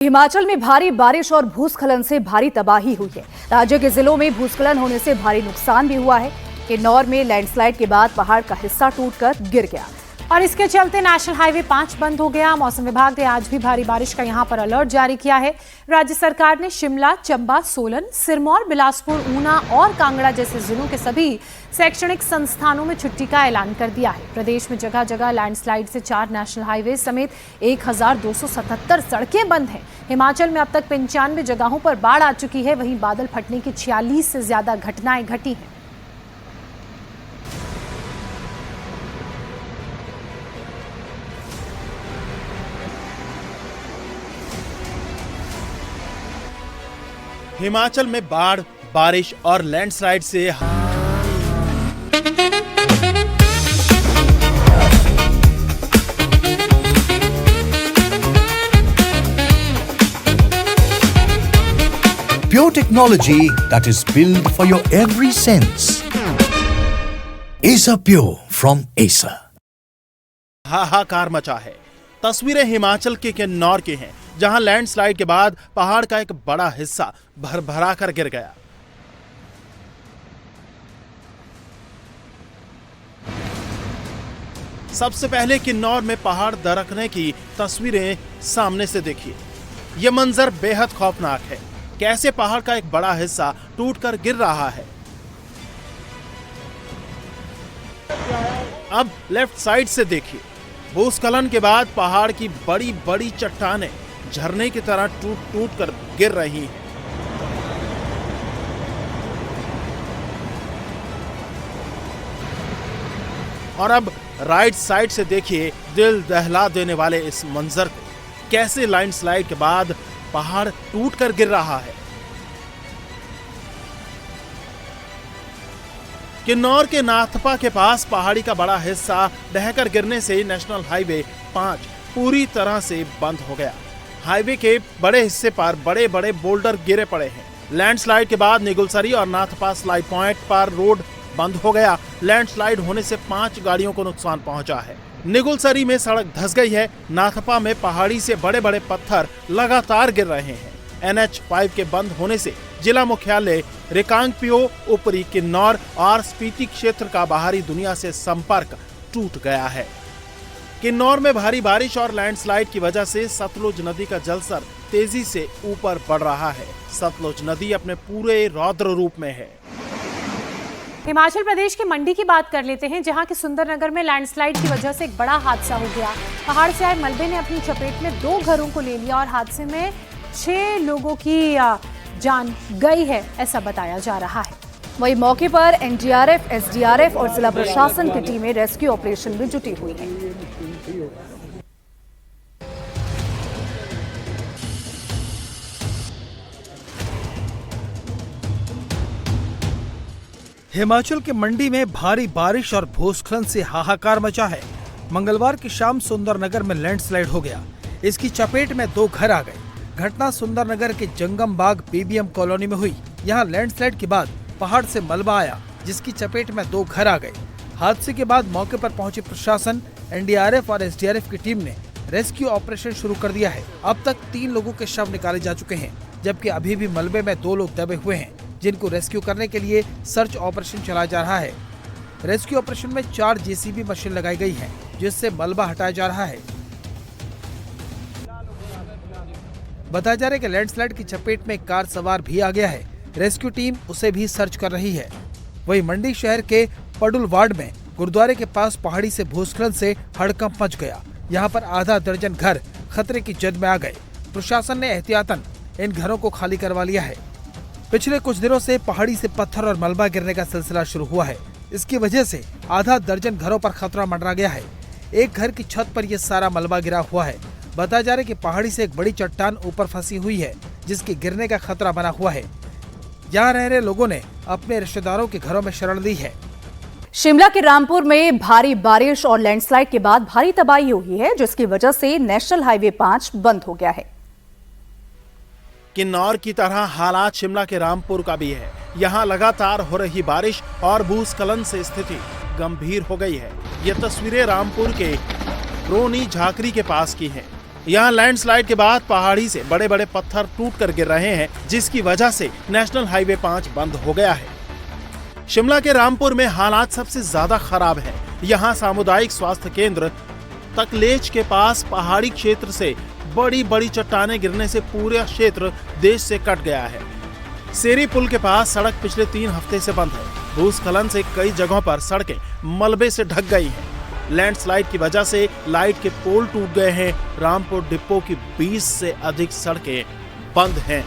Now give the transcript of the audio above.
हिमाचल में भारी बारिश और भूस्खलन से भारी तबाही हुई है। राज्य के जिलों में भूस्खलन होने से भारी नुकसान भी हुआ है। किन्नौर में लैंडस्लाइड के बाद पहाड़ का हिस्सा टूटकर गिर गया और इसके चलते नेशनल हाईवे 5 बंद हो गया। मौसम विभाग ने आज भी भारी बारिश का यहां पर अलर्ट जारी किया है। राज्य सरकार ने शिमला, चंबा, सोलन, सिरमौर, बिलासपुर, ऊना और कांगड़ा जैसे जिलों के सभी शैक्षणिक संस्थानों में छुट्टी का ऐलान कर दिया है। प्रदेश में जगह जगह लैंडस्लाइड से 4 नेशनल हाईवे समेत 1277 सड़कें बंद हैं। हिमाचल में अब तक 95 जगहों पर बाढ़ आ चुकी है। वहीं बादल फटने की 46 से ज्यादा घटनाएं घटी हैं। हिमाचल में बाढ़, बारिश और लैंडस्लाइड से Pure technology that is built for your every sense. Acer Pure from Acer. हाहाकार मचा है। तस्वीरें हिमाचल के किन्नौर की हैं, जहां लैंडस्लाइड के बाद पहाड़ का एक बड़ा हिस्सा भरभरा कर गिर गया। सबसे पहले किन्नौर में पहाड़ दरकने की तस्वीरें सामने से देखिए। यह मंजर बेहद खौफनाक है। कैसे पहाड़ का एक बड़ा हिस्सा टूटकर गिर रहा है। अब लेफ्ट साइड से देखिए। भूस्खलन के बाद पहाड़ की बड़ी बड़ी चट्टानें झरने की तरह टूट टूट कर गिर रही हैं। और अब राइट साइड से देखिए दिल दहला देने वाले इस मंजर को। कैसे लैंडस्लाइड के बाद पहाड़ टूट कर गिर रहा है। किन्नौर के नाथपा के पास पहाड़ी का बड़ा हिस्सा ढहकर गिरने से नेशनल हाईवे 5 पूरी तरह से बंद हो गया। हाईवे के बड़े हिस्से पर बड़े बड़े बोल्डर गिरे पड़े हैं। लैंडस्लाइड के बाद निगुलसरी और नाथपा स्लाइड पॉइंट पर रोड बंद हो गया। लैंडस्लाइड होने से 5 गाड़ियों को नुकसान पहुंचा है। निगुलसरी में सड़क धंस गई है। नाथपा में पहाड़ी से बड़े बड़े पत्थर लगातार गिर रहे हैं। NH5 के बंद होने से जिला मुख्यालय रिकांगपिओ, ऊपरी किन्नौर और स्पीति क्षेत्र का बाहरी दुनिया से संपर्क टूट गया है। किन्नौर में भारी बारिश और लैंडस्लाइड की वजह से सतलुज नदी का जलस्तर तेजी से ऊपर बढ़ रहा है। सतलुज नदी अपने पूरे रौद्र रूप में है। हिमाचल प्रदेश के मंडी की बात कर लेते हैं, जहां के सुंदरनगर में लैंडस्लाइड की वजह से एक बड़ा हादसा हो गया। पहाड़ से आए मलबे ने अपनी चपेट में 2 घरों को ले लिया और हादसे में 6 लोगों की जान गई है, ऐसा बताया जा रहा है। वहीं मौके पर NDRF, SDRF और जिला प्रशासन की टीमें रेस्क्यू ऑपरेशन में जुटी हुई हैं। हिमाचल के मंडी में भारी बारिश और भूस्खलन से हाहाकार मचा है। मंगलवार की शाम सुंदरनगर में लैंडस्लाइड हो गया। इसकी चपेट में 2 घर आ गए। घटना सुंदरनगर के जंगम बाग PBM कॉलोनी में हुई। यहाँ लैंडस्लाइड के बाद पहाड़ से मलबा आया, जिसकी चपेट में 2 घर आ गए। हादसे के बाद मौके पर पहुंची प्रशासन, NDRF और SDRF की टीम ने रेस्क्यू ऑपरेशन शुरू कर दिया है। अब तक 3 लोगों के शव निकाले जा चुके हैं, जबकि अभी भी मलबे में 2 लोग दबे हुए हैं, जिनको रेस्क्यू करने के लिए सर्च ऑपरेशन चलाया जा रहा है। रेस्क्यू ऑपरेशन में 4 JCB मशीन लगाई गई है, जिससे मलबा हटाया जा रहा है। बताया जा रहा है कि लैंडस्लाइड की चपेट में एक कार सवार भी आ गया है। रेस्क्यू टीम उसे भी सर्च कर रही है। वहीं मंडी शहर के पडुल वार्ड में गुरुद्वारे के पास पहाड़ी से भूस्खलन से हड़कंप मच गया। यहाँ पर आधा दर्जन घर खतरे की जद में आ गए। प्रशासन ने एहतियातन इन घरों को खाली करवा लिया है। पिछले कुछ दिनों से पहाड़ी से पत्थर और मलबा गिरने का सिलसिला शुरू हुआ है। इसकी वजह से आधा दर्जन घरों पर खतरा मंडरा गया है। एक घर की छत पर यह सारा मलबा गिरा हुआ है। बताया जा रहा है कि पहाड़ी से एक बड़ी चट्टान ऊपर फंसी हुई है, जिसके गिरने का खतरा बना हुआ है। यहाँ रह रहे लोगों ने अपने रिश्तेदारों के घरों में शरण ली है। शिमला के रामपुर में भारी बारिश और लैंडस्लाइड के बाद भारी तबाही हुई है, जिसकी वजह से नेशनल हाईवे 5 बंद हो गया है। किन्नौर की तरह हालात शिमला के रामपुर का भी है। यहाँ लगातार हो रही बारिश और भूस्खलन से स्थिति गंभीर हो गई है। ये तस्वीरें रामपुर के रोनी झाकरी के पास की हैं। यहाँ लैंडस्लाइड के बाद पहाड़ी से बड़े बड़े पत्थर टूट कर गिर रहे हैं, जिसकी वजह से नेशनल हाईवे 5 बंद हो गया है। शिमला के रामपुर में हालात सबसे ज्यादा खराब है। यहाँ सामुदायिक स्वास्थ्य केंद्र तकलेच के पास पहाड़ी क्षेत्र से बड़ी बड़ी चट्टानें गिरने से पूरा क्षेत्र देश से कट गया है। सेरी पुल के पास सड़क पिछले 3 हफ्ते से बंद है। भूस्खलन से कई जगहों पर सड़कें मलबे से ढक गई हैं। लैंडस्लाइड की वजह से लाइट के पोल टूट गए हैं। रामपुर डिपो की 20 से अधिक सड़कें बंद हैं।